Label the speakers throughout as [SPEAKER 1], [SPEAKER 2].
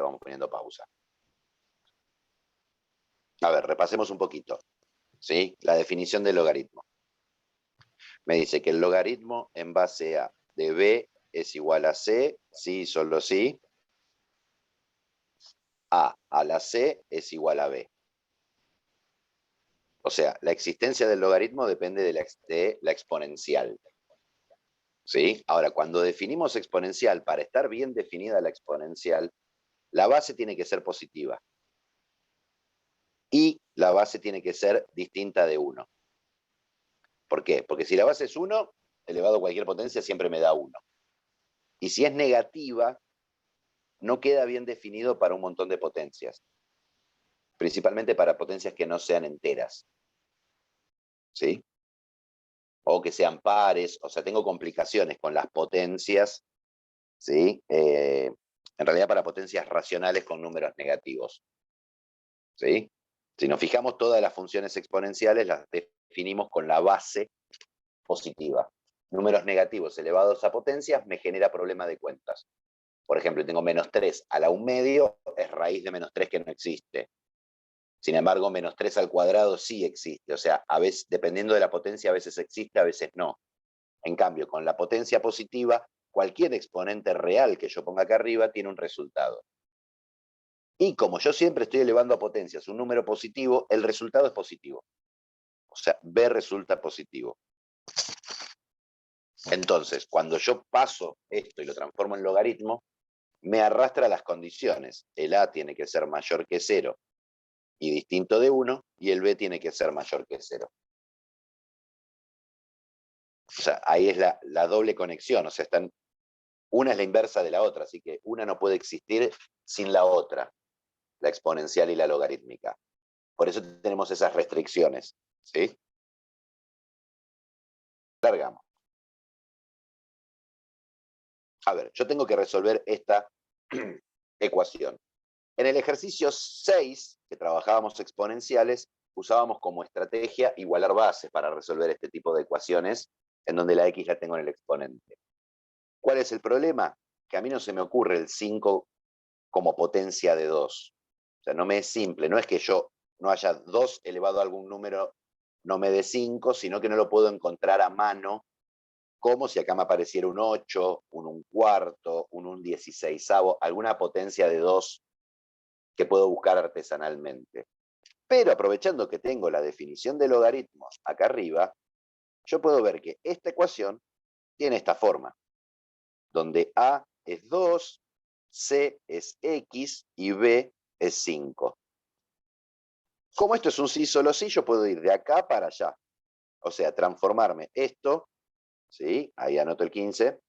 [SPEAKER 1] vamos poniendo pausa. A ver, repasemos un poquito, ¿sí? La definición del logaritmo. Me dice que el logaritmo en base a de b es igual a c, sí, solo sí. A la c es igual a b. O sea, la existencia del logaritmo depende de la exponencial. ¿Sí? Ahora, cuando definimos exponencial, para estar bien definida la exponencial, la base tiene que ser positiva. Y la base tiene que ser distinta de 1. ¿Por qué? Porque si la base es 1, elevado a cualquier potencia siempre me da 1. Y si es negativa, no queda bien definido para un montón de potencias. Principalmente para potencias que no sean enteras. ¿Sí? O que sean pares, o sea, tengo complicaciones con las potencias, ¿sí? En realidad para potencias racionales con números negativos. ¿Sí? Si nos fijamos, todas las funciones exponenciales las definimos con la base positiva. Números negativos elevados a potencias me genera problema de cuentas. Por ejemplo, tengo menos 3 a la 1/2, es raíz de menos 3 que no existe. Sin embargo, menos 3 al cuadrado sí existe. O sea, a veces, dependiendo de la potencia, a veces existe, a veces no. En cambio, con la potencia positiva, cualquier exponente real que yo ponga acá arriba tiene un resultado. Y como yo siempre estoy elevando a potencias un número positivo, el resultado es positivo. O sea, B resulta positivo. Entonces, cuando yo paso esto y lo transformo en logaritmo, me arrastra las condiciones. El A tiene que ser mayor que 0 y distinto de 1, y el B tiene que ser mayor que 0. O sea, ahí es la doble conexión. O sea, una es la inversa de la otra, así que una no puede existir sin la otra, la exponencial y la logarítmica. Por eso tenemos esas restricciones, ¿sí? Largamos. A ver, yo tengo que resolver esta ecuación. En el ejercicio 6, que trabajábamos exponenciales, usábamos como estrategia igualar bases para resolver este tipo de ecuaciones, en donde la x la tengo en el exponente. ¿Cuál es el problema? Que a mí no se me ocurre el 5 como potencia de 2. O sea, no me es simple, no es que yo no haya 2 elevado a algún número, no me dé 5, sino que no lo puedo encontrar a mano, como si acá me apareciera un 8, un 1/4, un 1/16, alguna potencia de 2 que puedo buscar artesanalmente. Pero aprovechando que tengo la definición de logaritmos acá arriba, yo puedo ver que esta ecuación tiene esta forma, donde A es 2, C es X y B es 5. Como esto es un sí solo sí, yo puedo ir de acá para allá. O sea, transformarme esto, ¿sí? Ahí anoto el 15.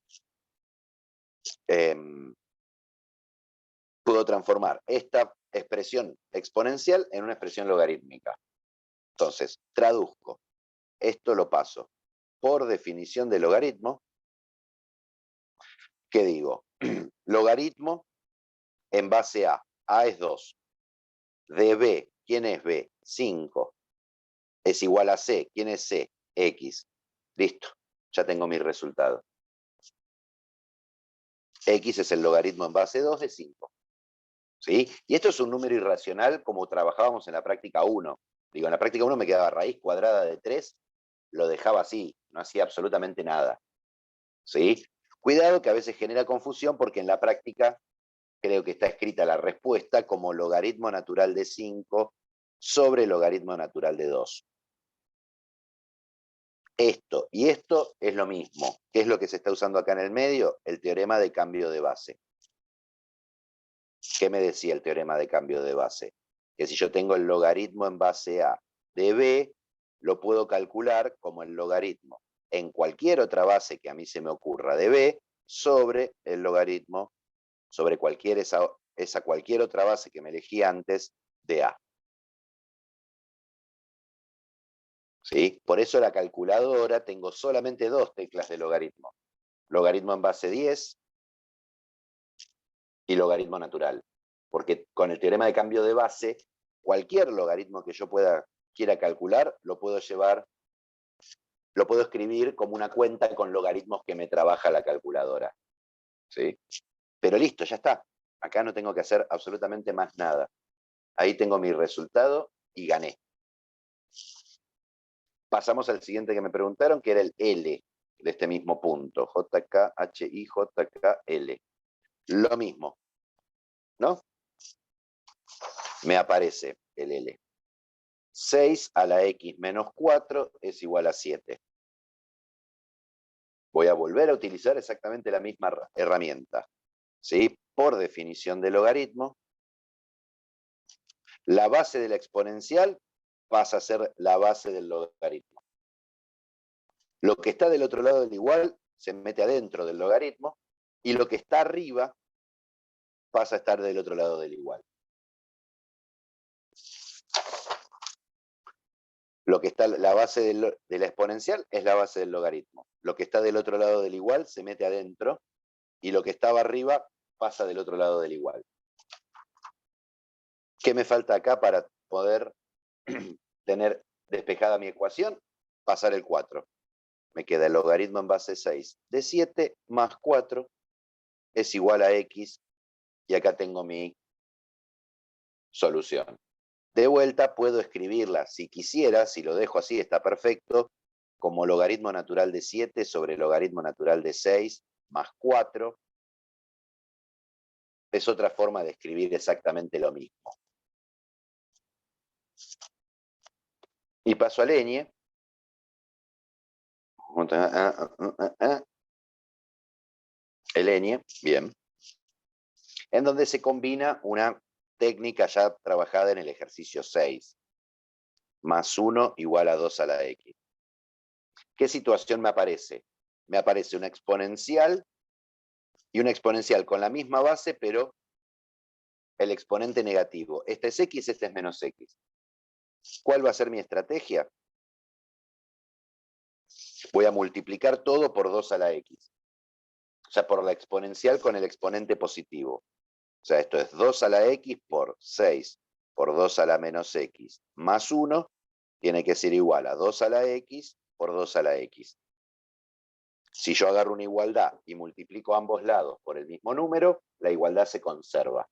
[SPEAKER 1] Puedo transformar esta expresión exponencial en una expresión logarítmica. Entonces, traduzco. Esto lo paso por definición de logaritmo. ¿Qué digo? Logaritmo en base a. A es 2. De B, ¿quién es B? 5. Es igual a C. ¿Quién es C? X. Listo. Ya tengo mi resultado. X es el logaritmo en base 2 de 5. ¿Sí? Y esto es un número irracional como trabajábamos en la práctica 1. Digo, en la práctica 1 me quedaba raíz cuadrada de 3, lo dejaba así, no hacía absolutamente nada. ¿Sí? Cuidado que a veces genera confusión porque en la práctica creo que está escrita la respuesta como logaritmo natural de 5 sobre logaritmo natural de 2. Esto y esto es lo mismo. ¿Qué es lo que se está usando acá en el medio? El teorema de cambio de base. ¿Qué me decía el teorema de cambio de base? Que si yo tengo el logaritmo en base a de b, lo puedo calcular como el logaritmo en cualquier otra base que a mí se me ocurra de b sobre el logaritmo sobre cualquier otra base que me elegí antes de a. ¿Sí? Por eso la calculadora tengo solamente 2 teclas de logaritmo. Logaritmo en base 10 y logaritmo natural. Porque con el teorema de cambio de base, cualquier logaritmo que yo quiera calcular, lo puedo escribir como una cuenta con logaritmos que me trabaja la calculadora. ¿Sí? Pero listo, ya está. Acá no tengo que hacer absolutamente más nada. Ahí tengo mi resultado y gané. Pasamos al siguiente que me preguntaron, que era el L de este mismo punto. JKHI, JKL. Lo mismo, ¿no? Me aparece el L. 6 a la X menos 4 es igual a 7. Voy a volver a utilizar exactamente la misma herramienta. ¿Sí? Por definición de logaritmo, la base de la exponencial pasa a ser la base del logaritmo. Lo que está del otro lado del igual se mete adentro del logaritmo y lo que está arriba pasa a estar del otro lado del igual. Lo que está la base de la exponencial es la base del logaritmo. Lo que está del otro lado del igual se mete adentro y lo que estaba arriba pasa del otro lado del igual. ¿Qué me falta acá para poder tener despejada mi ecuación? Pasar el 4. Me queda el logaritmo en base 6 de 7 más 4 es igual a X y acá tengo mi solución. De vuelta puedo escribirla si quisiera, si lo dejo así está perfecto, como logaritmo natural de 7 sobre logaritmo natural de 6 más 4. Es otra forma de escribir exactamente lo mismo. Y paso a Leñe. El Leñe, bien. En donde se combina una técnica ya trabajada en el ejercicio 6. Más 1 igual a 2 a la X. ¿Qué situación me aparece? Me aparece una exponencial y una exponencial con la misma base, pero el exponente negativo. Este es X, este es menos X. ¿Cuál va a ser mi estrategia? Voy a multiplicar todo por 2 a la X. O sea, por la exponencial con el exponente positivo. O sea, esto es 2 a la X por 6 por 2 a la menos X más 1 tiene que ser igual a 2 a la X por 2 a la X. Si yo agarro una igualdad y multiplico ambos lados por el mismo número, la igualdad se conserva.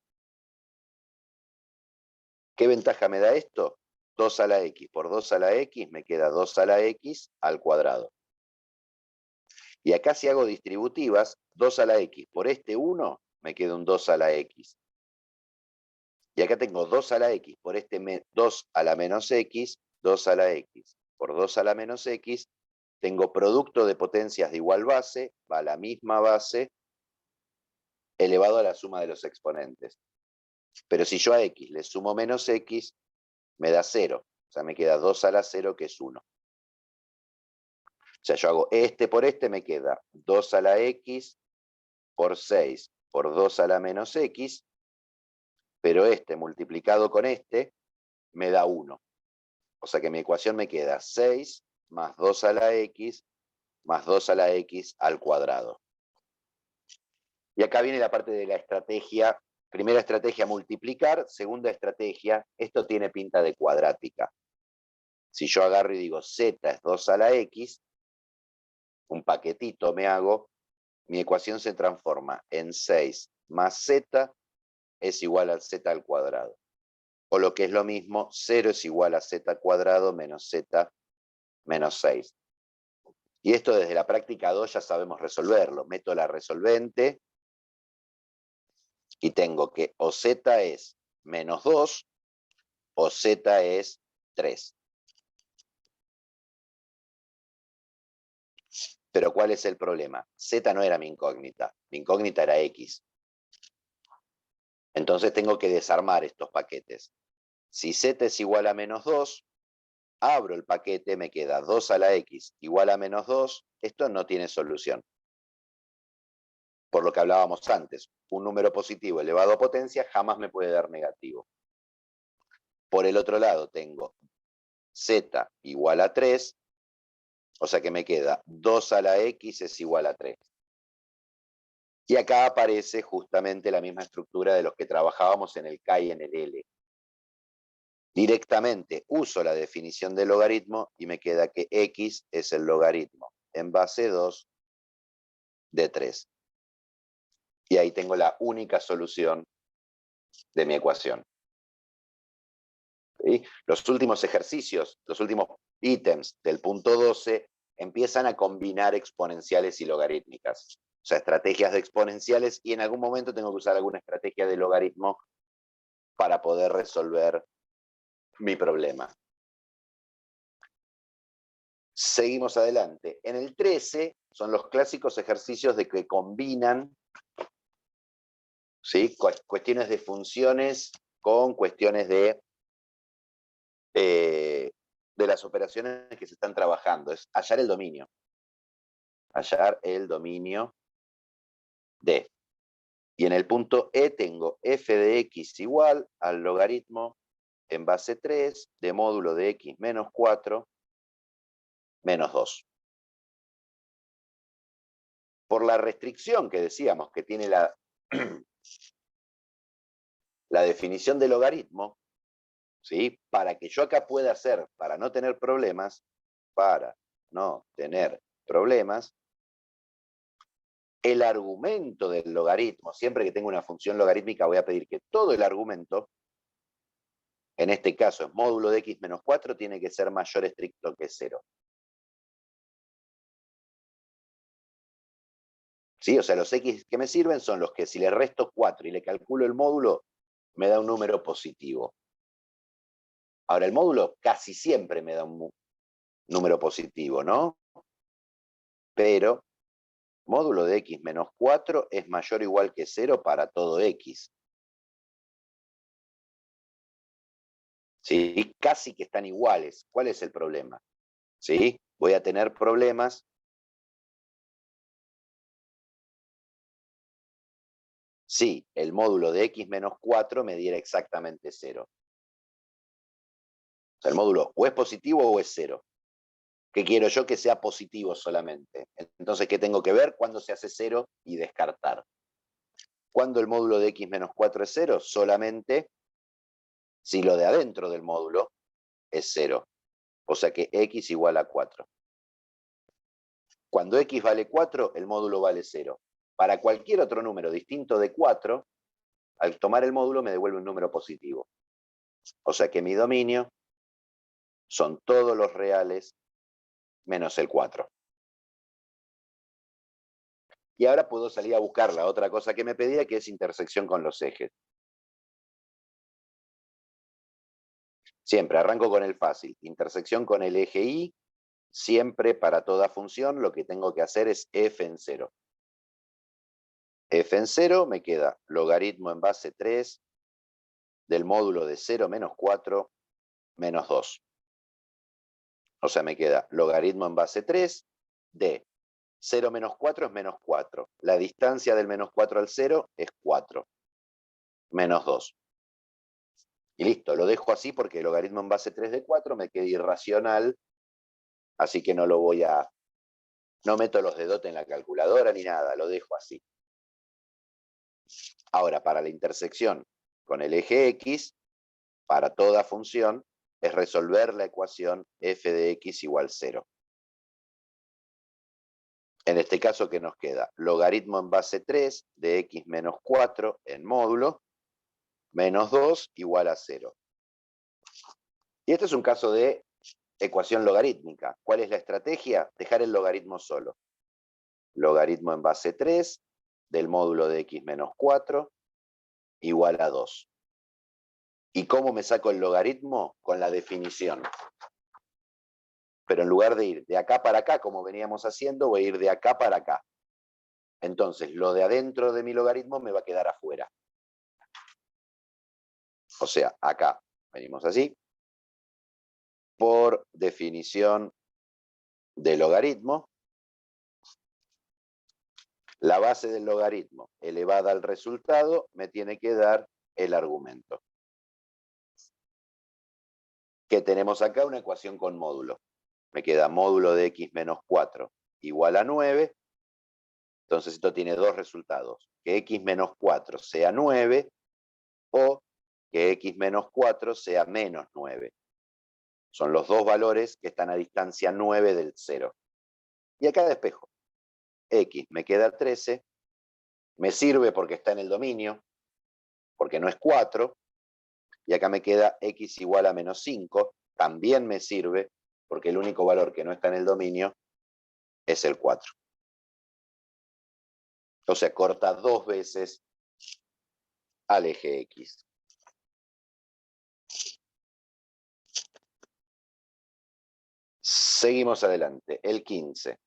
[SPEAKER 1] ¿Qué ventaja me da esto? 2 a la X por 2 a la X me queda 2 a la X al cuadrado. Y acá si hago distributivas, 2 a la X por este 1 me queda un 2 a la X. Y acá tengo 2 a la X por este 2 a la menos X, 2 a la X por 2 a la menos X, tengo producto de potencias de igual base, va a la misma base, elevado a la suma de los exponentes. Pero si yo a X le sumo menos X, me da 0. O sea, me queda 2 a la 0, que es 1. O sea, yo hago este por este, me queda 2 a la X por 6 por 2 a la menos X, pero este multiplicado con este me da 1. O sea que mi ecuación me queda 6 más 2 a la X más 2 a la X al cuadrado. Y acá viene la parte de la estrategia. Primera estrategia, multiplicar. Segunda estrategia, esto tiene pinta de cuadrática. Si yo agarro y digo z es 2 a la X, un paquetito me hago, mi ecuación se transforma en 6 más z es igual a z al cuadrado. O lo que es lo mismo, 0 es igual a z cuadrado menos z menos 6. Y esto desde la práctica 2 ya sabemos resolverlo. Meto la resolvente y tengo que o z es menos 2 o z es 3. Pero ¿cuál es el problema? Z no era mi incógnita era X. Entonces tengo que desarmar estos paquetes. Si Z es igual a menos 2, abro el paquete, me queda 2 a la X igual a menos 2, esto no tiene solución. Por lo que hablábamos antes, un número positivo elevado a potencia jamás me puede dar negativo. Por el otro lado tengo Z igual a 3, o sea que me queda 2 a la X es igual a 3. Y acá aparece justamente la misma estructura de los que trabajábamos en el K y en el L. Directamente uso la definición del logaritmo y me queda que X es el logaritmo en base 2 de 3. Y ahí tengo la única solución de mi ecuación. ¿Sí? Los últimos ejercicios, los últimos ítems del punto 12 empiezan a combinar exponenciales y logarítmicas. O sea, estrategias de exponenciales, y en algún momento tengo que usar alguna estrategia de logaritmo para poder resolver mi problema. Seguimos adelante. En el 13 son los clásicos ejercicios de que combinan, ¿sí?, cuestiones de funciones con cuestiones de las operaciones que se están trabajando. Es hallar el dominio. Hallar el dominio de. Y en el punto E tengo f de x igual al logaritmo en base 3 de módulo de x menos 4 menos 2. Por la restricción que decíamos que tiene la definición de logaritmo, ¿sí?, para que yo acá pueda hacer, para no tener problemas, el argumento del logaritmo, siempre que tengo una función logarítmica voy a pedir que todo el argumento, en este caso es módulo de x menos 4, tiene que ser mayor estricto que 0. ¿Sí? O sea, los x que me sirven son los que si le resto 4 y le calculo el módulo, me da un número positivo. Ahora, el módulo casi siempre me da un número positivo, ¿no? Pero módulo de x menos 4 es mayor o igual que 0 para todo x. ¿Sí? Casi que están iguales. ¿Cuál es el problema? ¿Sí? Voy a tener problemas si el módulo de x menos 4 me diera exactamente 0. O sea, el módulo o es positivo o es 0. ¿Qué quiero yo? Que sea positivo solamente. Entonces, ¿qué tengo que ver? Cuando se hace 0 y descartar. Cuando el módulo de x menos 4 es 0, solamente si lo de adentro del módulo es 0. O sea que x igual a 4. Cuando x vale 4, el módulo vale 0. Para cualquier otro número distinto de 4, al tomar el módulo me devuelve un número positivo. O sea que mi dominio son todos los reales menos el 4. Y ahora puedo salir a buscar la otra cosa que me pedía, que es intersección con los ejes. Siempre arranco con el fácil. Intersección con el eje Y. Siempre para toda función lo que tengo que hacer es f en 0. F en 0 me queda logaritmo en base 3 del módulo de 0 menos 4 menos 2. O sea, me queda logaritmo en base 3 de 0 menos 4 es menos 4. La distancia del menos 4 al 0 es 4. Menos 2. Y listo, lo dejo así porque el logaritmo en base 3 de 4 me queda irracional, así que no lo voy a... No meto los dedotes en la calculadora ni nada, lo dejo así. Ahora, para la intersección con el eje X, para toda función, es resolver la ecuación f de x igual 0. En este caso, ¿qué nos queda? Logaritmo en base 3 de x menos 4 en módulo, menos 2 igual a 0. Y este es un caso de ecuación logarítmica. ¿Cuál es la estrategia? Dejar el logaritmo solo. Logaritmo en base 3 del módulo de x menos 4 igual a 2. ¿Y cómo me saco el logaritmo? Con la definición. Pero en lugar de ir de acá para acá, como veníamos haciendo, voy a ir de acá para acá. Entonces, lo de adentro de mi logaritmo me va a quedar afuera. O sea, acá venimos así. Por definición de logaritmo, la base del logaritmo elevada al resultado me tiene que dar el argumento. Que tenemos acá una ecuación con módulo. Me queda módulo de x menos 4 igual a 9. Entonces esto tiene dos resultados. Que x menos 4 sea 9 o que x menos 4 sea menos 9. Son los dos valores que están a distancia 9 del 0. Y acá despejo. X me queda 13. Me sirve porque está en el dominio. porque no es 4, y acá me queda x igual a menos 5, también me sirve, porque el único valor que no está en el dominio es el 4. O sea, corta 2 veces al eje X. Seguimos adelante. El 15.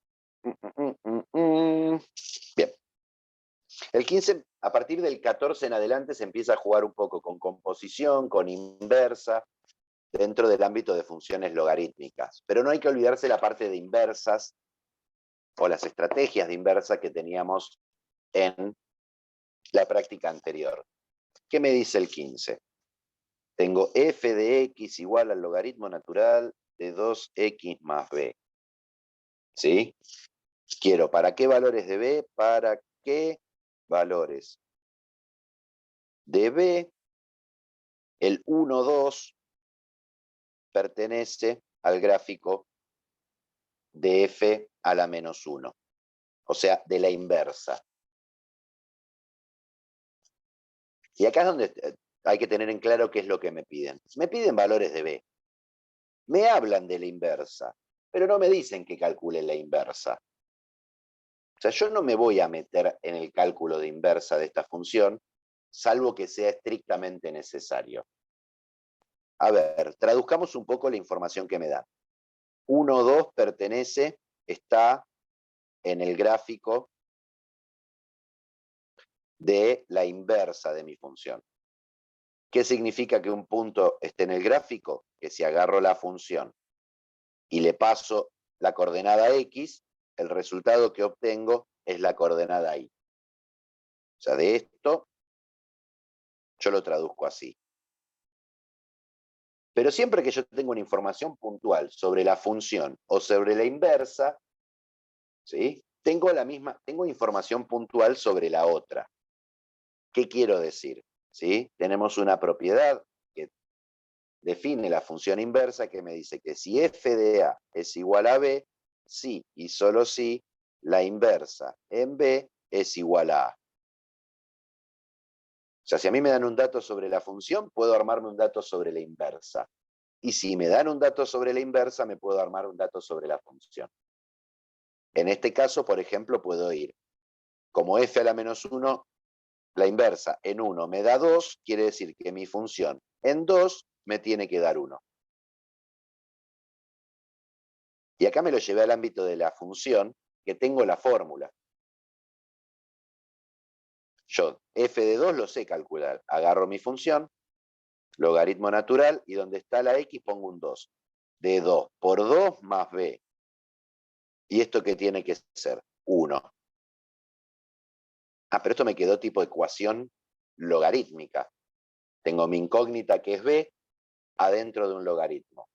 [SPEAKER 1] Bien. El 15, a partir del 14 en adelante, se empieza a jugar un poco con composición, con inversa, dentro del ámbito de funciones logarítmicas. Pero no hay que olvidarse la parte de inversas o las estrategias de inversa que teníamos en la práctica anterior. ¿Qué me dice el 15? Tengo f de x igual al logaritmo natural de 2x más b. ¿Sí? Quiero, ¿para qué valores de b? ¿Para qué valores de b? El 1, 2 pertenece al gráfico de f a la menos 1, o sea, de la inversa. Y acá es donde hay que tener en claro qué es lo que me piden. Me piden valores de b. Me hablan de la inversa, pero no me dicen que calcule la inversa. O sea, yo no me voy a meter en el cálculo de inversa de esta función, salvo que sea estrictamente necesario. A ver, traduzcamos un poco la información que me dan. 1, 2 pertenece, está en el gráfico de la inversa de mi función. ¿Qué significa que un punto esté en el gráfico? Que si agarro la función y le paso la coordenada x, el resultado que obtengo es la coordenada y. O sea, de esto yo lo traduzco así. Pero siempre que yo tengo una información puntual sobre la función o sobre la inversa, ¿sí? Tengo información puntual sobre la otra. ¿Qué quiero decir? ¿Sí? Tenemos una propiedad que define la función inversa que me dice que si f de a es igual a b, sí y solo si la inversa en b es igual a a. O sea, si a mí me dan un dato sobre la función, puedo armarme un dato sobre la inversa. Y si me dan un dato sobre la inversa, me puedo armar un dato sobre la función. En este caso, por ejemplo, puedo ir como f a la menos 1, la inversa en 1 me da 2, quiere decir que mi función en 2 me tiene que dar 1. Y acá me lo llevé al ámbito de la función, que tengo la fórmula. Yo f de 2 lo sé calcular. Agarro mi función, logaritmo natural, y donde está la x pongo un 2. De 2 por 2 más b. ¿Y esto qué tiene que ser? 1. Ah, pero esto me quedó tipo ecuación logarítmica. Tengo mi incógnita que es b adentro de un logaritmo.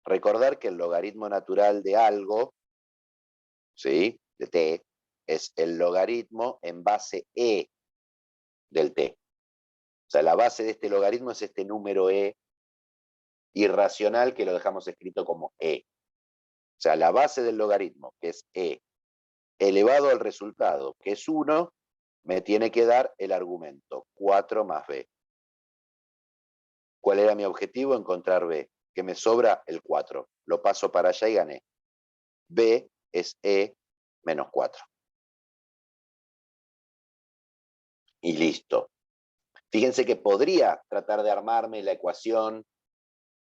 [SPEAKER 1] Recordar que el logaritmo natural de algo, ¿sí? De t, es el logaritmo en base e del t. O sea, la base de este logaritmo es este número e irracional que lo dejamos escrito como e. O sea, la base del logaritmo, que es e, elevado al resultado, que es 1, me tiene que dar el argumento 4 más b. ¿Cuál era mi objetivo? Encontrar b. Que me sobra el 4. Lo paso para allá y gané. b es e menos 4. Y listo. Fíjense que podría tratar de armarme la ecuación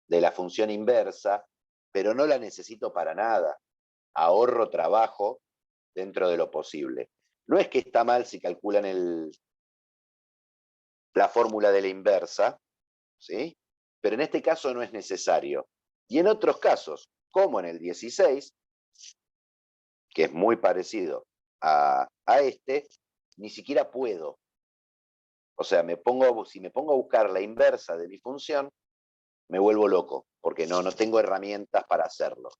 [SPEAKER 1] de la función inversa, pero no la necesito para nada. Ahorro trabajo dentro de lo posible. No es que está mal si calculan la fórmula de la inversa, ¿sí? Pero en este caso no es necesario. Y en otros casos, como en el 16, que es muy parecido a este, ni siquiera puedo. O sea, si me pongo a buscar la inversa de mi función, me vuelvo loco, porque no tengo herramientas para hacerlo.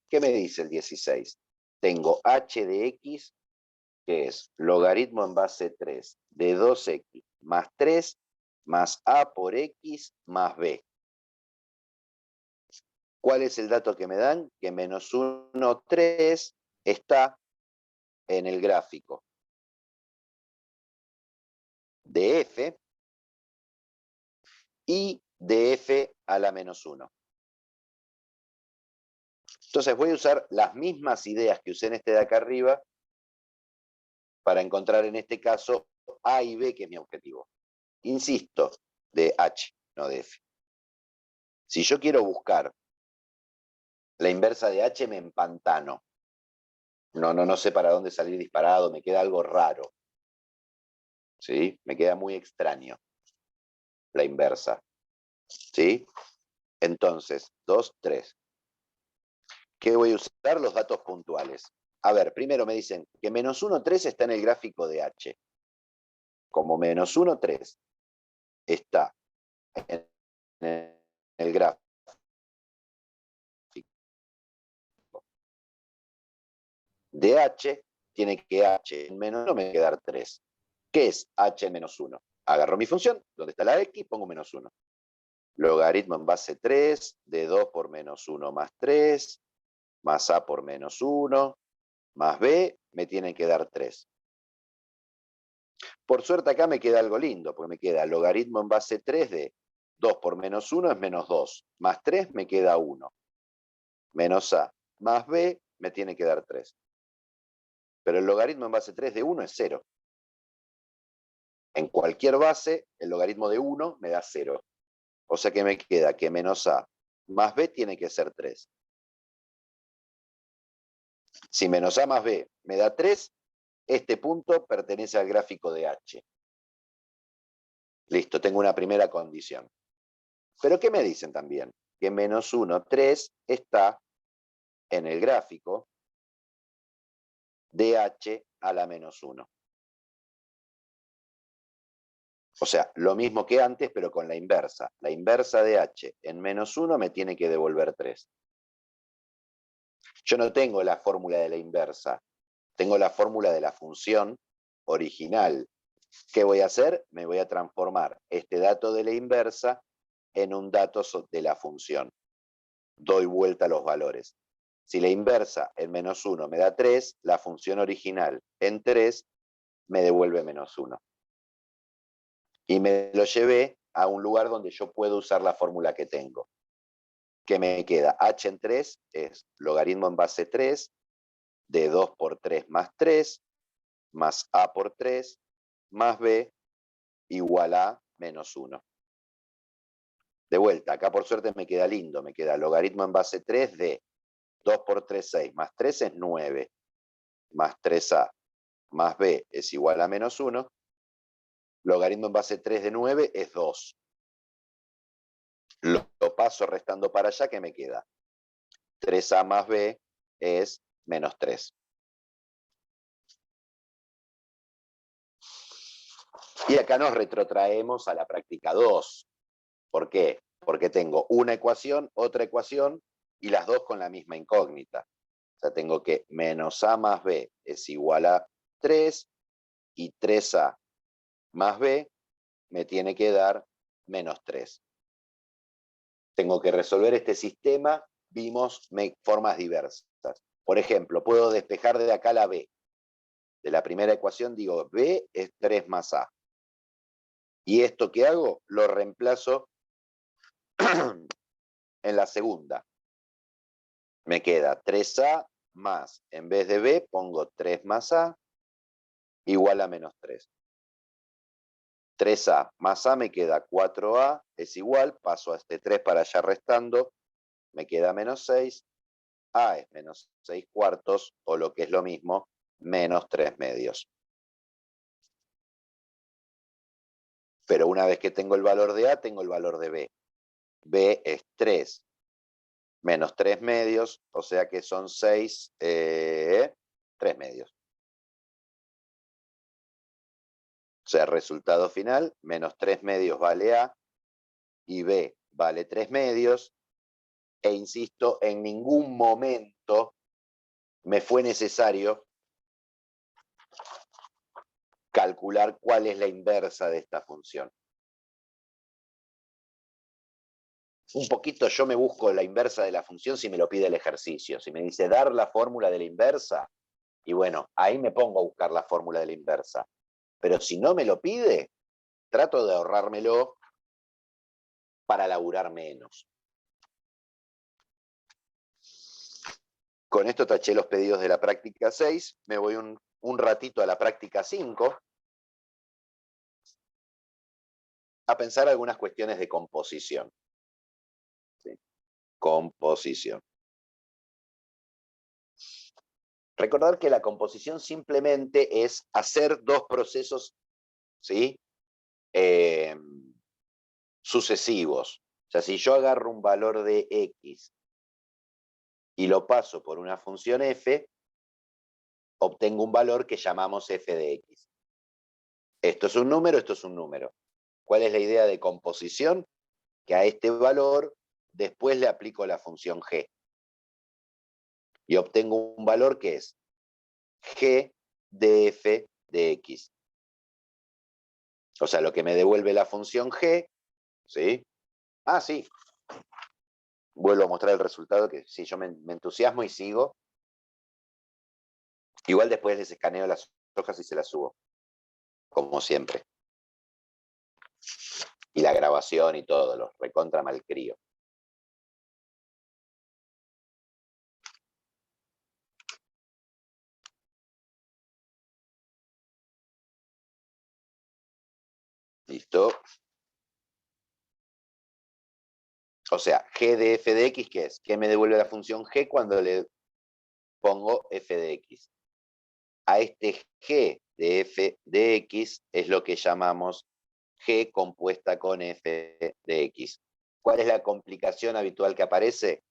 [SPEAKER 1] ¿Qué me dice el 16? Tengo h de x, que es logaritmo en base 3 de 2x más 3 más a por x más b. ¿Cuál es el dato que me dan? Que menos 1, 3 está en el gráfico de f, y de f a la menos 1. Entonces voy a usar las mismas ideas que usé en este de acá arriba para encontrar en este caso A y B, que es mi objetivo. Insisto, de H, no de F. Si yo quiero buscar la inversa de H, me empantano. No sé para dónde salir disparado, me queda algo raro. ¿Sí? Me queda muy extraño la inversa. ¿Sí? Entonces, 2, 3. ¿Qué voy a usar? Los datos puntuales. A ver, primero me dicen que menos 1, 3 está en el gráfico de H. Como menos 1, 3 está en el gráfico de H, tiene que H en menos 1 me quedar 3. ¿Qué es H en menos 1? Agarro mi función, donde está la X, pongo menos 1. Logaritmo en base 3 de 2 por menos 1 más 3, más A por menos 1, más B, me tienen que dar 3. Por suerte acá me queda algo lindo, porque me queda logaritmo en base 3 de 2 por menos 1 es menos 2, más 3 me queda 1, menos A, más B me tiene que dar 3. Pero el logaritmo en base 3 de 1 es 0. En cualquier base, el logaritmo de 1 me da 0. O sea que me queda que menos A más B tiene que ser 3. Si menos A más B me da 3, este punto pertenece al gráfico de H. Listo, tengo una primera condición. Pero ¿qué me dicen también? Que menos 1, 3 está en el gráfico de H a la menos 1. O sea, lo mismo que antes, pero con la inversa. La inversa de H en menos 1 me tiene que devolver 3. Yo no tengo la fórmula de la inversa, tengo la fórmula de la función original. ¿Qué voy a hacer? Me voy a transformar este dato de la inversa en un dato de la función. Doy vuelta a los valores. Si la inversa en menos 1 me da 3, la función original en 3 me devuelve menos 1. Y me lo llevé a un lugar donde yo puedo usar la fórmula que tengo. ¿Qué me queda? H en 3 es logaritmo en base 3 de 2 por 3 más 3, más A por 3, más B, igual a menos 1. De vuelta, acá por suerte me queda lindo, me queda logaritmo en base 3 de 2 por 3, 6, más 3 es 9, más 3A, más B es igual a menos 1. Logaritmo en base 3 de 9 es 2. Lo paso restando para allá, ¿qué me queda? 3A más B es menos 3. Y acá nos retrotraemos a la práctica 2. ¿Por qué? Porque tengo una ecuación, otra ecuación, y las dos con la misma incógnita. O sea, tengo que menos A más B es igual a 3, y 3A más B me tiene que dar menos 3. Tengo que resolver este sistema, vimos formas diversas. Por ejemplo, puedo despejar de acá la B. De la primera ecuación digo, B es 3 más A. ¿Y esto qué hago? Lo reemplazo en la segunda. Me queda 3A más, en vez de B, pongo 3 más A, igual a menos 3. 3A más A me queda 4A, es igual, paso a este 3 para allá restando, me queda menos 6, A es menos 6 cuartos, o lo que es lo mismo, menos 3 medios. Pero una vez que tengo el valor de A, tengo el valor de B. B es 3 menos 3 medios, o sea que son 6, 3 medios. O sea, resultado final, menos 3 medios vale A, y B vale 3 medios, e insisto, en ningún momento me fue necesario calcular cuál es la inversa de esta función. Un poquito yo me busco la inversa de la función si me lo pide el ejercicio. Si me dice dar la fórmula de la inversa, y bueno, ahí me pongo a buscar la fórmula de la inversa. Pero si no me lo pide, trato de ahorrármelo para laburar menos. Con esto taché los pedidos de la práctica 6, me voy un ratito a la práctica 5, a pensar algunas cuestiones de composición. ¿Sí? Composición. Recordar que la composición simplemente es hacer dos procesos, ¿sí? Sucesivos. O sea, si yo agarro un valor de X y lo paso por una función f, obtengo un valor que llamamos f de x. Esto es un número, esto es un número. ¿Cuál es la idea de composición? Que a este valor después le aplico la función g. Y obtengo un valor que es g de f de x. O sea, lo que me devuelve la función g, ¿sí? Ah, sí. Vuelvo a mostrar el resultado, que sí, yo me entusiasmo y sigo. Igual después les escaneo las hojas y se las subo, como siempre. Y la grabación y todo, los recontra malcrío. ¿Listo? O sea, g de f de x, ¿qué es? ¿Qué me devuelve la función g cuando le pongo f de x? A este g de f de x es lo que llamamos g compuesta con f de x. ¿Cuál es la complicación habitual que aparece?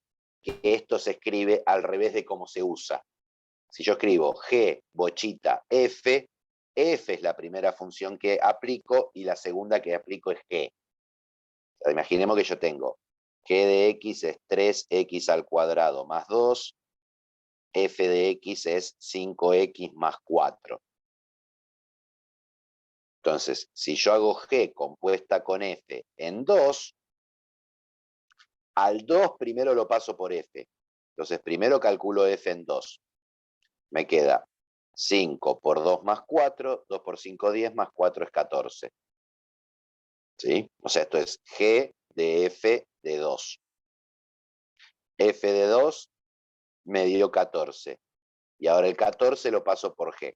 [SPEAKER 1] Que esto se escribe al revés de cómo se usa. Si yo escribo g bochita f, f es la primera función que aplico y la segunda que aplico es g. O sea, imaginemos que yo tengo g de x es 3x al cuadrado más 2, f de x es 5x más 4. Entonces, si yo hago g compuesta con f en 2, al 2 primero lo paso por f. Entonces, primero calculo f en 2. Me queda 5 por 2 más 4, 2 por 5, 10, más 4 es 14. ¿Sí? O sea, esto es g de f de 2. F de 2 me dio 14. Y ahora el 14 lo paso por g.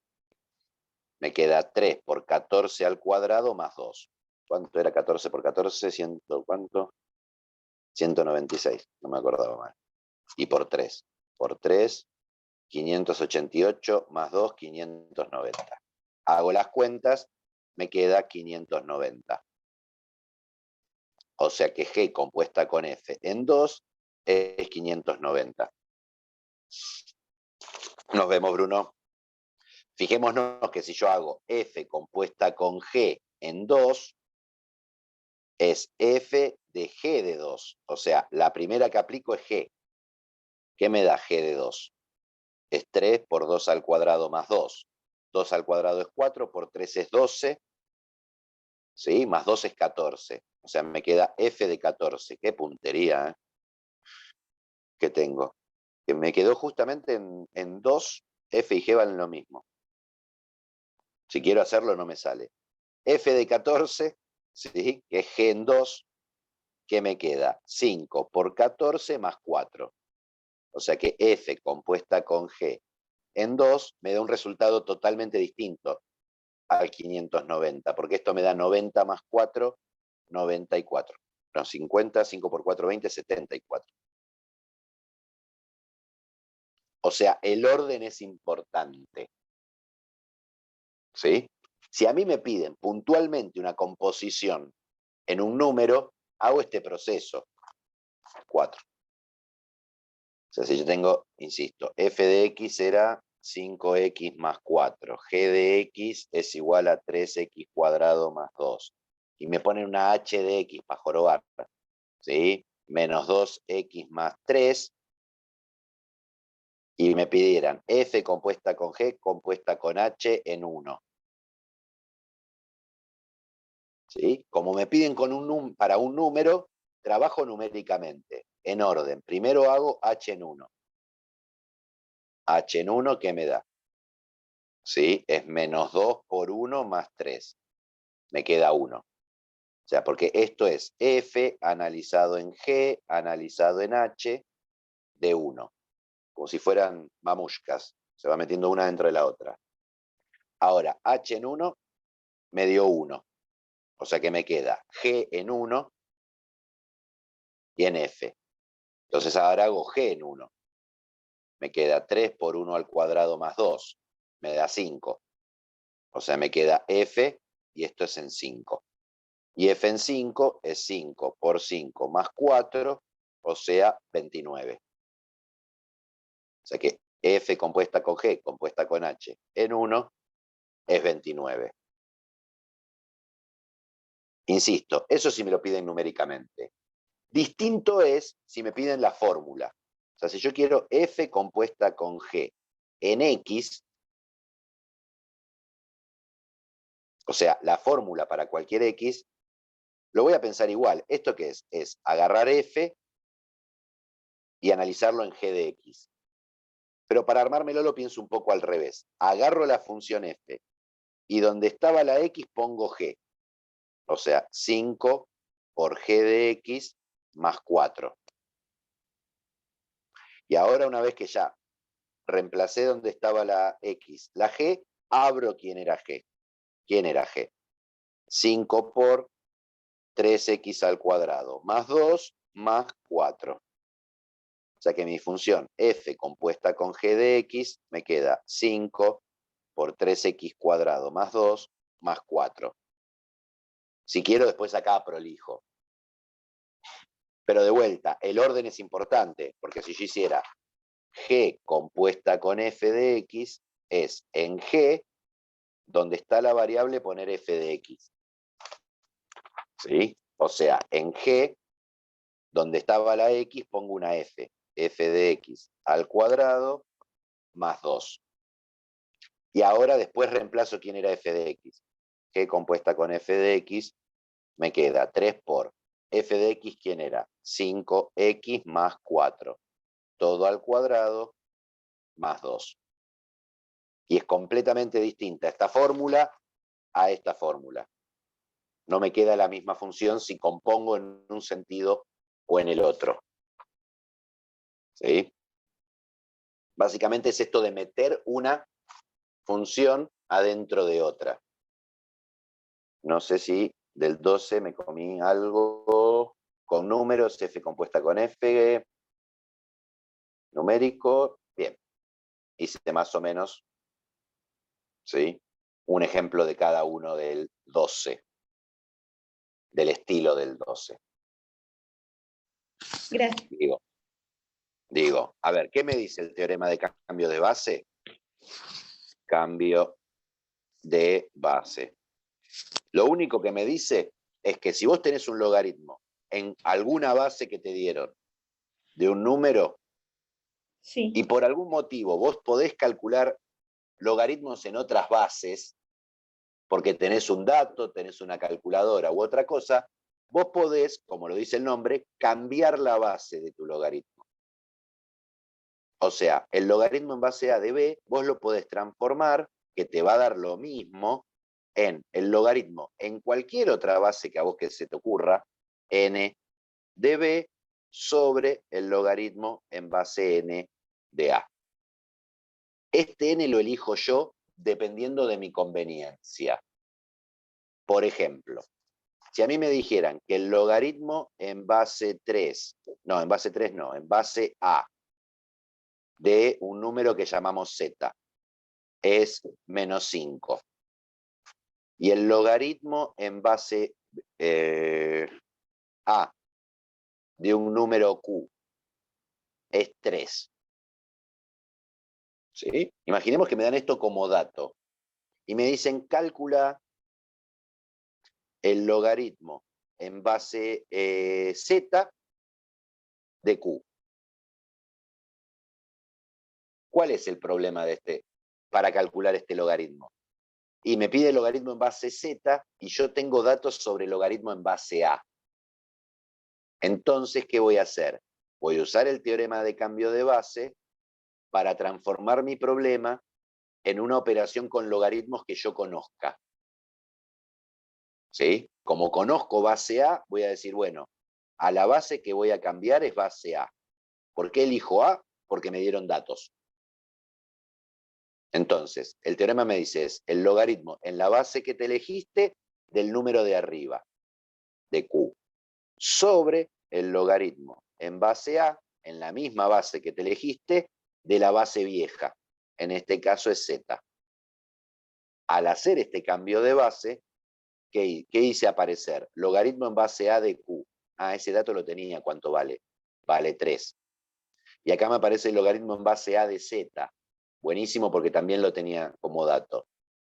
[SPEAKER 1] Me queda 3 por 14 al cuadrado más 2. ¿Cuánto era 14 por 14? ¿Cuánto? 196, no me acordaba mal. Y por 3. Por 3, 588 más 2, 590. Hago las cuentas, me queda 590. O sea que g compuesta con f en 2 es 590. Nos vemos, Bruno. Fijémonos que si yo hago f compuesta con g en 2, es f de g de 2. O sea, la primera que aplico es g. ¿Qué me da g de 2? Es 3 por 2 al cuadrado más 2. 2 al cuadrado es 4, por 3 es 12, ¿sí? Más 2 es 14. O sea, me queda f de 14. Qué puntería, ¿eh? Que tengo. Que me quedó justamente en 2, f y g valen lo mismo. Si quiero hacerlo no me sale. F de 14, ¿sí? Que es g en 2, ¿qué me queda? 5 por 14 más 4. O sea que f compuesta con g en 2 me da un resultado totalmente distinto al 590, porque esto me da 90 más 4, 94. No, 50, 5 por 4, 20, 74. O sea, el orden es importante. ¿Sí? Si a mí me piden puntualmente una composición en un número, hago este proceso. 4. O sea, si yo tengo, insisto, f de x era 5x más 4. G de x es igual a 3x cuadrado más 2. Y me ponen una h de x para jorobar. ¿Sí? Menos 2x más 3. Y me pidieran f compuesta con g compuesta con h en 1. ¿Sí? Como me piden para un número, trabajo numéricamente, en orden. Primero hago h en 1. H en 1, ¿qué me da? ¿Sí? Es menos 2 por 1 más 3. Me queda 1. O sea, porque esto es f analizado en g, analizado en h, de 1. Como si fueran mamushkas. Se va metiendo una dentro de la otra. Ahora, h en 1 me dio 1. O sea que me queda g en 1 y en f. Entonces ahora hago g en 1. Me queda 3 por 1 al cuadrado más 2. Me da 5. O sea, me queda f y esto es en 5. Y f en 5 es 5 por 5 más 4, o sea, 29. O sea que f compuesta con g, compuesta con h, en 1 es 29. Insisto, eso sí me lo piden numéricamente. Distinto es si me piden la fórmula. O sea, si yo quiero f compuesta con g en x, o sea, la fórmula para cualquier x, lo voy a pensar igual. ¿Esto qué es? Es agarrar f y analizarlo en g de x. Pero para armármelo lo pienso un poco al revés. Agarro la función f y donde estaba la x pongo g. O sea, 5 por g de x más 4. Y ahora una vez que ya reemplacé donde estaba la x, la g, abro quién era g. ¿Quién era g? 5 por 3x al cuadrado más 2 más 4. O sea que mi función f compuesta con g de x me queda 5 por 3x cuadrado más 2 más 4. Si quiero después acá prolijo. Pero de vuelta, el orden es importante, porque si yo hiciera g compuesta con f de x, es en g, donde está la variable, poner f de x. ¿Sí? O sea, en g, donde estaba la x, pongo una f. F de x al cuadrado más 2. Y ahora después reemplazo quién era f de x. G compuesta con f de x, me queda 3 por f de x, ¿quién era? 5x más 4. Todo al cuadrado más 2. Y es completamente distinta esta fórmula a esta fórmula. No me queda la misma función si compongo en un sentido o en el otro. ¿Sí? Básicamente es esto de meter una función adentro de otra. No sé si del 12 me comí algo con números, f compuesta con f, numérico, bien. Hice más o menos, ¿sí? Un ejemplo de cada uno del 12, del estilo del 12.
[SPEAKER 2] Gracias.
[SPEAKER 1] Digo, a ver, ¿qué me dice el teorema de cambio de base? Cambio de base. Lo único que me dice es que si vos tenés un logaritmo en alguna base que te dieron de un número,
[SPEAKER 2] Sí.
[SPEAKER 1] y por algún motivo vos podés calcular logaritmos en otras bases, porque tenés un dato, tenés una calculadora u otra cosa, vos podés, como lo dice el nombre, cambiar la base de tu logaritmo. O sea, el logaritmo en base a de b, vos lo podés transformar, que te va a dar lo mismo, en el logaritmo en cualquier otra base que a vos que se te ocurra, n de b sobre el logaritmo en base n de a. Este n lo elijo yo dependiendo de mi conveniencia. Por ejemplo, si a mí me dijeran que el logaritmo en base 3, no, en base 3 no, en base a, de un número que llamamos z, es menos 5. Y el logaritmo en base a de un número q es 3. ¿Sí? Imaginemos que me dan esto como dato y me dicen calcula el logaritmo en base z de q. ¿Cuál es el problema de para calcular este logaritmo? Y me pide el logaritmo en base z y yo tengo datos sobre el logaritmo en base a. Entonces, ¿qué voy a hacer? Voy a usar el teorema de cambio de base para transformar mi problema en una operación con logaritmos que yo conozca. ¿Sí? Como conozco base A, voy a decir, bueno, a la base que voy a cambiar es base A. ¿Por qué elijo A? Porque me dieron datos. Entonces, el teorema me dice es el logaritmo en la base que te elegiste del número de arriba, de Q, sobre el logaritmo en base A, en la misma base que te elegiste, de la base vieja. En este caso es Z. Al hacer este cambio de base, ¿qué hice aparecer? Logaritmo en base A de Q. Ah, ese dato lo tenía. ¿Cuánto vale? Vale 3. Y acá me aparece el logaritmo en base A de Z. Buenísimo porque también lo tenía como dato.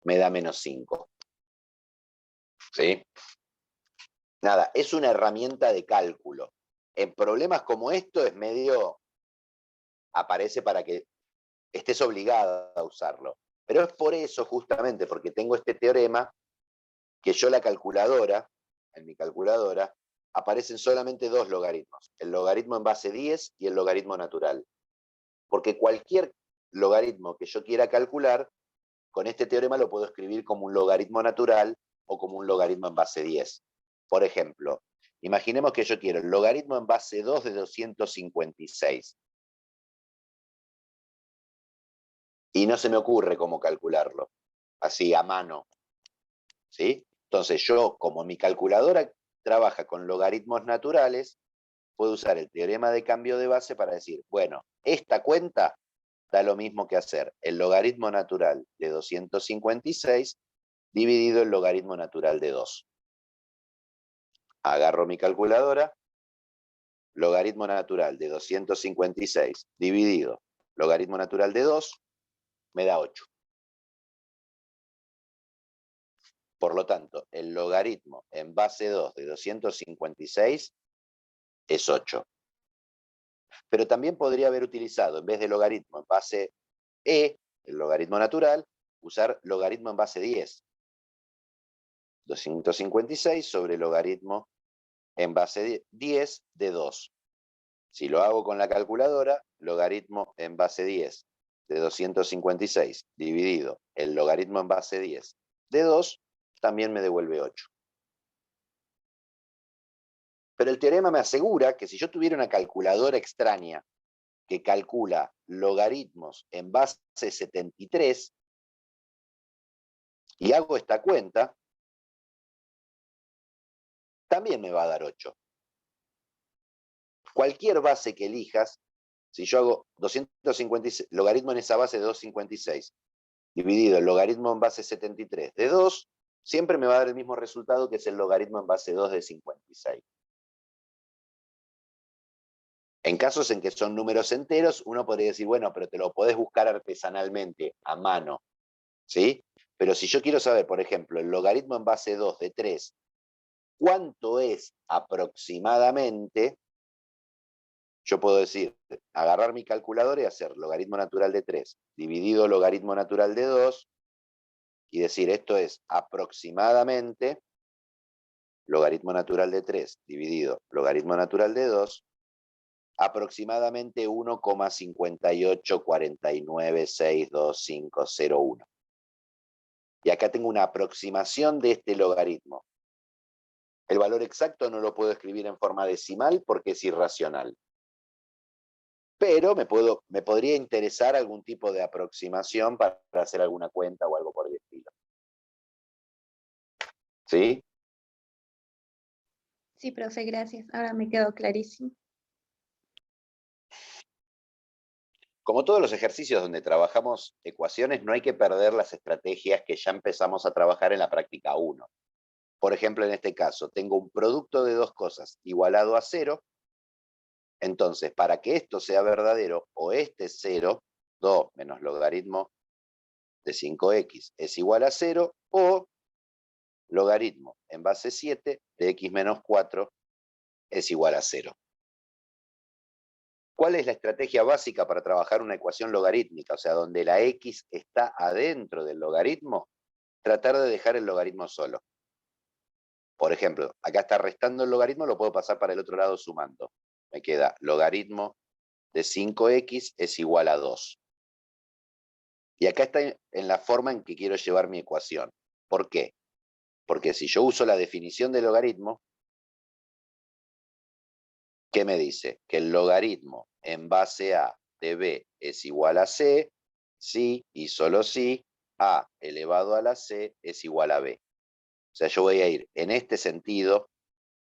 [SPEAKER 1] Me da menos 5. ¿Sí? Nada, es una herramienta de cálculo. En problemas como esto es medio, aparece para que estés obligado a usarlo. Pero es por eso, justamente, porque tengo este teorema, que yo la calculadora, en mi calculadora, aparecen solamente dos logaritmos, el logaritmo en base 10 y el logaritmo natural. Porque cualquier logaritmo que yo quiera calcular, con este teorema lo puedo escribir como un logaritmo natural o como un logaritmo en base 10. Por ejemplo, imaginemos que yo quiero el logaritmo en base 2 de 256. Y no se me ocurre cómo calcularlo, así a mano. ¿Sí? Entonces yo, como mi calculadora trabaja con logaritmos naturales, puedo usar el teorema de cambio de base para decir, bueno, esta cuenta da lo mismo que hacer el logaritmo natural de 256 dividido el logaritmo natural de 2. Agarro mi calculadora, logaritmo natural de 256 dividido logaritmo natural de 2, me da 8. Por lo tanto, el logaritmo en base 2 de 256 es 8. Pero también podría haber utilizado, en vez de logaritmo en base E, el logaritmo natural, usar logaritmo en base 10. 256 sobre logaritmo en base 10 de 2. Si lo hago con la calculadora, logaritmo en base 10 de 256 dividido el logaritmo en base 10 de 2, también me devuelve 8. Pero el teorema me asegura que si yo tuviera una calculadora extraña que calcula logaritmos en base 73 y hago esta cuenta, también me va a dar 8. Cualquier base que elijas, si yo hago 256, logaritmo en esa base de 256, dividido el logaritmo en base 73 de 2, siempre me va a dar el mismo resultado que es el logaritmo en base 2 de 56. En casos en que son números enteros, uno podría decir, bueno, pero te lo podés buscar artesanalmente, a mano, ¿sí? Pero si yo quiero saber, por ejemplo, el logaritmo en base 2 de 3, ¿cuánto es aproximadamente? Yo puedo decir, agarrar mi calculadora y hacer logaritmo natural de 3 dividido logaritmo natural de 2 y decir, esto es aproximadamente logaritmo natural de 3 dividido logaritmo natural de 2, aproximadamente 1,5849625501. Y acá tengo una aproximación de este logaritmo. El valor exacto no lo puedo escribir en forma decimal porque es irracional. Pero me podría interesar algún tipo de aproximación para hacer alguna cuenta o algo por el estilo. ¿Sí?
[SPEAKER 2] Sí, profe, gracias. Ahora me quedó clarísimo.
[SPEAKER 1] Como todos los ejercicios donde trabajamos ecuaciones, no hay que perder las estrategias que ya empezamos a trabajar en la práctica 1. Por ejemplo, en este caso, tengo un producto de dos cosas igualado a 0. Entonces, para que esto sea verdadero, o este es 0, 2 menos logaritmo de 5x es igual a 0, o logaritmo en base 7 de x menos 4 es igual a 0. ¿Cuál es la estrategia básica para trabajar una ecuación logarítmica? O sea, donde la x está adentro del logaritmo, tratar de dejar el logaritmo solo. Por ejemplo, acá está restando el logaritmo, lo puedo pasar para el otro lado sumando. Me queda logaritmo de 5x es igual a 2. Y acá está en la forma en que quiero llevar mi ecuación. ¿Por qué? Porque si yo uso la definición de logaritmo, ¿qué me dice? Que el logaritmo en base a de b es igual a c, si y solo si a elevado a la c es igual a b. O sea, yo voy a ir en este sentido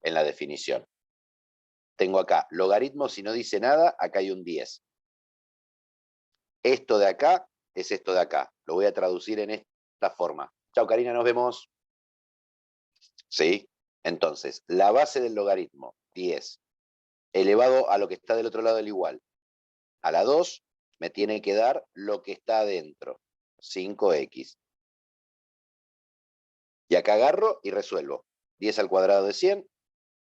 [SPEAKER 1] en la definición. Tengo acá logaritmo, si no dice nada, acá hay un 10. Esto de acá es esto de acá. Lo voy a traducir en esta forma. Chao, Karina, nos vemos. ¿Sí? Entonces, la base del logaritmo, 10, elevado a lo que está del otro lado del igual, a la 2, me tiene que dar lo que está adentro, 5x. Y acá agarro y resuelvo. 10 al cuadrado de 100,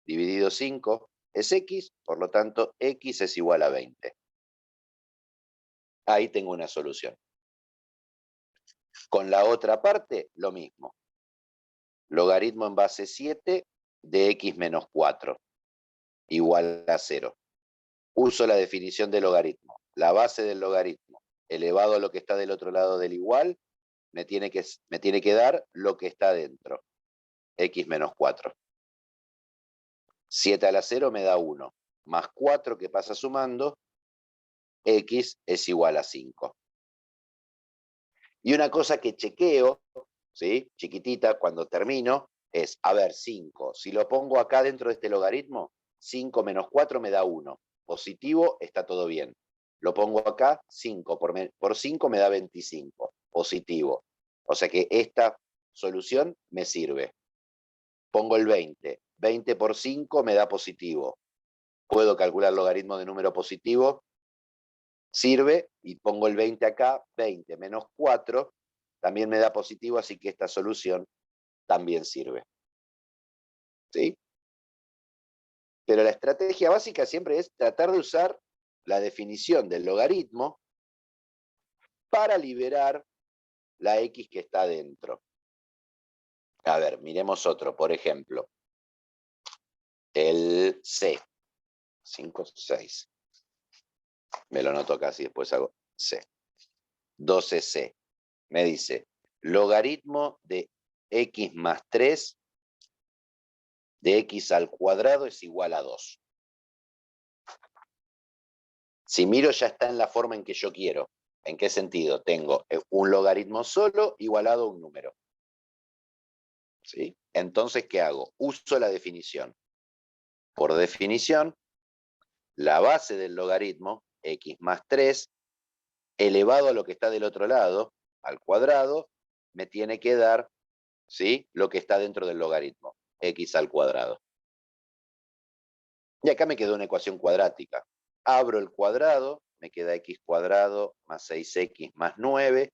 [SPEAKER 1] dividido 5 es x, por lo tanto, x es igual a 20. Ahí tengo una solución. Con la otra parte, lo mismo. Logaritmo en base 7 de x menos 4, igual a 0. Uso la definición de logaritmo. La base del logaritmo, elevado a lo que está del otro lado del igual, me tiene que dar lo que está dentro, x menos 4. 7 a la 0 me da 1, más 4 que pasa sumando, x es igual a 5. Y una cosa que chequeo, ¿sí? Chiquitita, cuando termino, es, a ver, 5. Si lo pongo acá dentro de este logaritmo, 5 menos 4 me da 1. Positivo, está todo bien. Lo pongo acá, 5 por 5 me da 25. Positivo. O sea que esta solución me sirve. Pongo el 20. 20 por 5 me da positivo. Puedo calcular el logaritmo de número positivo. Sirve, y pongo el 20 acá, 20 menos 4, también me da positivo, así que esta solución también sirve. ¿Sí? Pero la estrategia básica siempre es tratar de usar la definición del logaritmo para liberar la x que está dentro. A ver, miremos otro, por ejemplo, el c, 5, 6. Me lo noto acá, si después hago c. 12c. Me dice, logaritmo de x más 3 de x al cuadrado es igual a 2. Si miro, ya está en la forma en que yo quiero. ¿En qué sentido? Tengo un logaritmo solo igualado a un número. ¿Sí? Entonces, ¿qué hago? Uso la definición. Por definición, la base del logaritmo, x más 3, elevado a lo que está del otro lado, al cuadrado, me tiene que dar, ¿sí?, lo que está dentro del logaritmo, x al cuadrado. Y acá me quedó una ecuación cuadrática. Abro el cuadrado, me queda x cuadrado más 6x más 9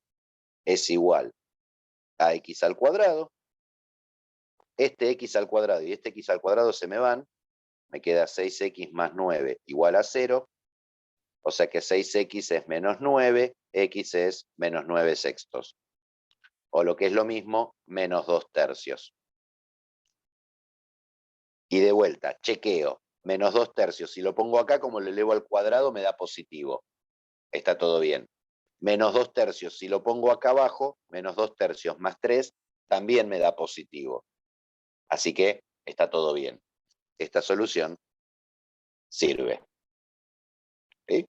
[SPEAKER 1] es igual a x al cuadrado. Este x al cuadrado y este x al cuadrado se me van. Me queda 6x más 9 igual a 0. O sea que 6x es menos 9, x es menos 9 sextos. O lo que es lo mismo, menos 2 tercios. Y de vuelta, chequeo. Menos 2 tercios. Si lo pongo acá, como lo elevo al cuadrado, me da positivo. Está todo bien. Menos 2 tercios, si lo pongo acá abajo, menos 2 tercios más 3, también me da positivo. Así que está todo bien. Esta solución sirve. ¿Sí?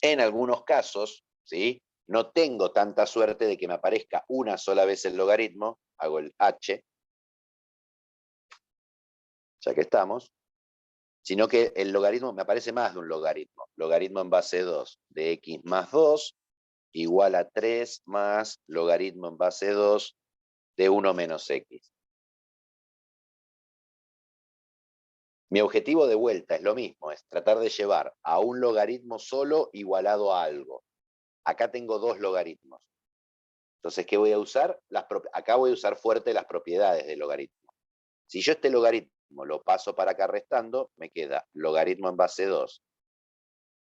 [SPEAKER 1] En algunos casos, ¿sí?, no tengo tanta suerte de que me aparezca una sola vez el logaritmo, hago el h, ya que estamos, sino que el logaritmo me aparece más de un logaritmo. Logaritmo en base 2 de x más 2 igual a 3 más logaritmo en base 2 de 1 menos x. Mi objetivo de vuelta es lo mismo, es tratar de llevar a un logaritmo solo igualado a algo. Acá tengo dos logaritmos. Entonces, ¿qué voy a usar? Acá voy a usar fuerte las propiedades del logaritmo. Si yo este logaritmo lo paso para acá restando, me queda logaritmo en base 2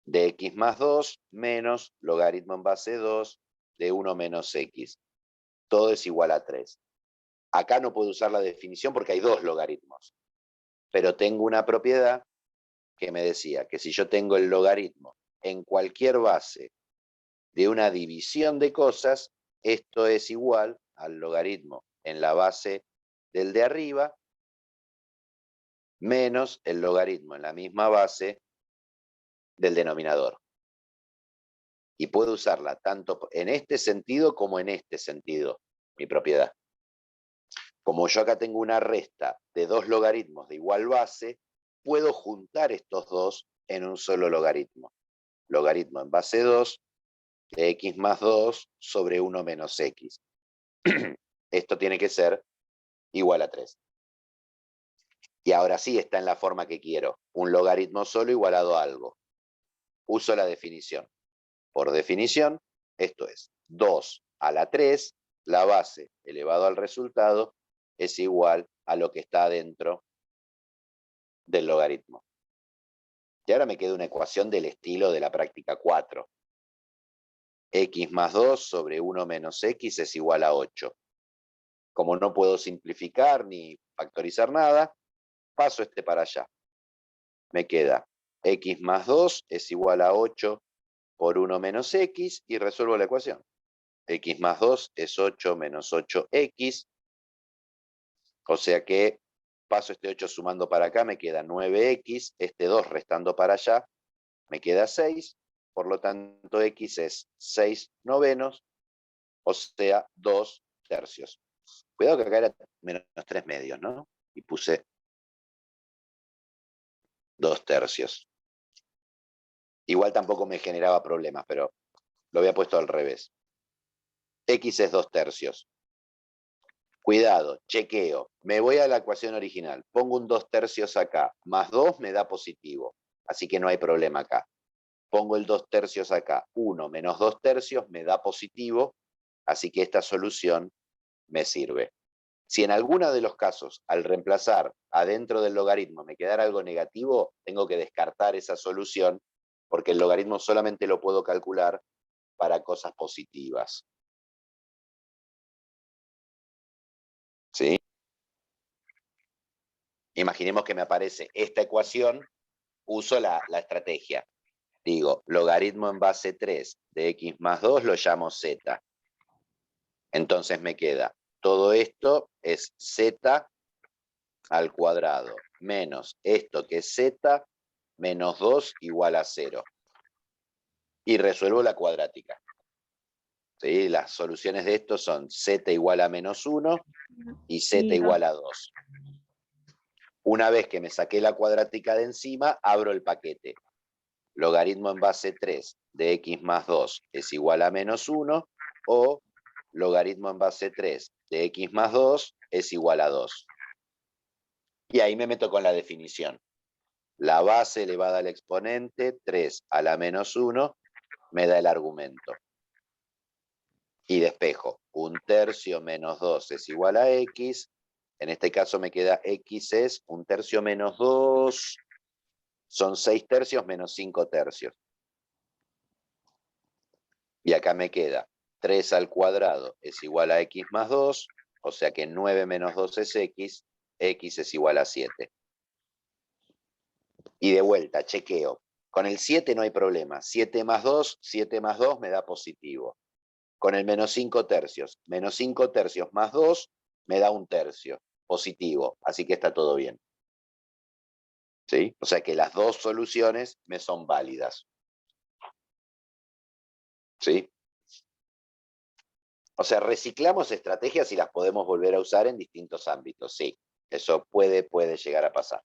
[SPEAKER 1] de x más 2 menos logaritmo en base 2 de 1 menos x. Todo es igual a 3. Acá no puedo usar la definición porque hay dos logaritmos. Pero tengo una propiedad que me decía que si yo tengo el logaritmo en cualquier base de una división de cosas, esto es igual al logaritmo en la base del de arriba, menos el logaritmo en la misma base del denominador. Y puedo usarla tanto en este sentido como en este sentido, mi propiedad. Como yo acá tengo una resta de dos logaritmos de igual base, puedo juntar estos dos en un solo logaritmo. Logaritmo en base 2 de x más 2 sobre 1 menos x. Esto tiene que ser igual a 3. Y ahora sí está en la forma que quiero. Un logaritmo solo igualado a algo. Uso la definición. Por definición, esto es 2 a la 3, la base elevado al resultado, es igual a lo que está dentro del logaritmo. Y ahora me queda una ecuación del estilo de la práctica 4. X más 2 sobre 1 menos x es igual a 8. Como no puedo simplificar ni factorizar nada, paso este para allá. Me queda x más 2 es igual a 8 por 1 menos x y resuelvo la ecuación. X más 2 es 8 menos 8x. O sea que paso este 8 sumando para acá, me queda 9x. Este 2 restando para allá, me queda 6. Por lo tanto, x es 6 novenos, o sea, 2 tercios. Cuidado que acá era menos 3 medios, ¿no? Y puse 2 tercios. Igual tampoco me generaba problemas, pero lo había puesto al revés. X es 2 tercios. Cuidado, chequeo. Me voy a la ecuación original. Pongo un 2 tercios acá. Más 2 me da positivo. Así que no hay problema acá. Pongo el 2 tercios acá. 1 menos 2 tercios me da positivo. Así que esta solución me sirve. Si en alguno de los casos, al reemplazar adentro del logaritmo me quedara algo negativo, tengo que descartar esa solución, porque el logaritmo solamente lo puedo calcular para cosas positivas. ¿Sí? Imaginemos que me aparece esta ecuación, uso la estrategia. Digo, logaritmo en base 3 de x más 2 lo llamo z. Entonces me queda, todo esto es z al cuadrado, menos esto que es z, menos 2 igual a 0. Y resuelvo la cuadrática. ¿Sí? Las soluciones de esto son z igual a menos 1 y z igual a 2. Una vez que me saqué la cuadrática de encima, abro el paquete. Logaritmo en base 3 de x más 2 es igual a menos 1, o logaritmo en base 3 de x más 2 es igual a 2. Y ahí me meto con la definición. La base elevada al exponente, 3 a la menos 1, me da el argumento. Y despejo. 1 tercio menos 2 es igual a x. En este caso me queda x es 1 tercio menos 2. Son 6 tercios menos 5 tercios. Y acá me queda 3 al cuadrado es igual a x más 2. O sea que 9 menos 2 es x. X es igual a 7. Y de vuelta, chequeo. Con el 7 no hay problema. 7 más 2 me da positivo. Con el menos 5 tercios más 2 me da 1 tercio, positivo. Así que está todo bien. ¿Sí? O sea que las dos soluciones me son válidas. ¿Sí? O sea, reciclamos estrategias y las podemos volver a usar en distintos ámbitos. Sí, eso puede llegar a pasar.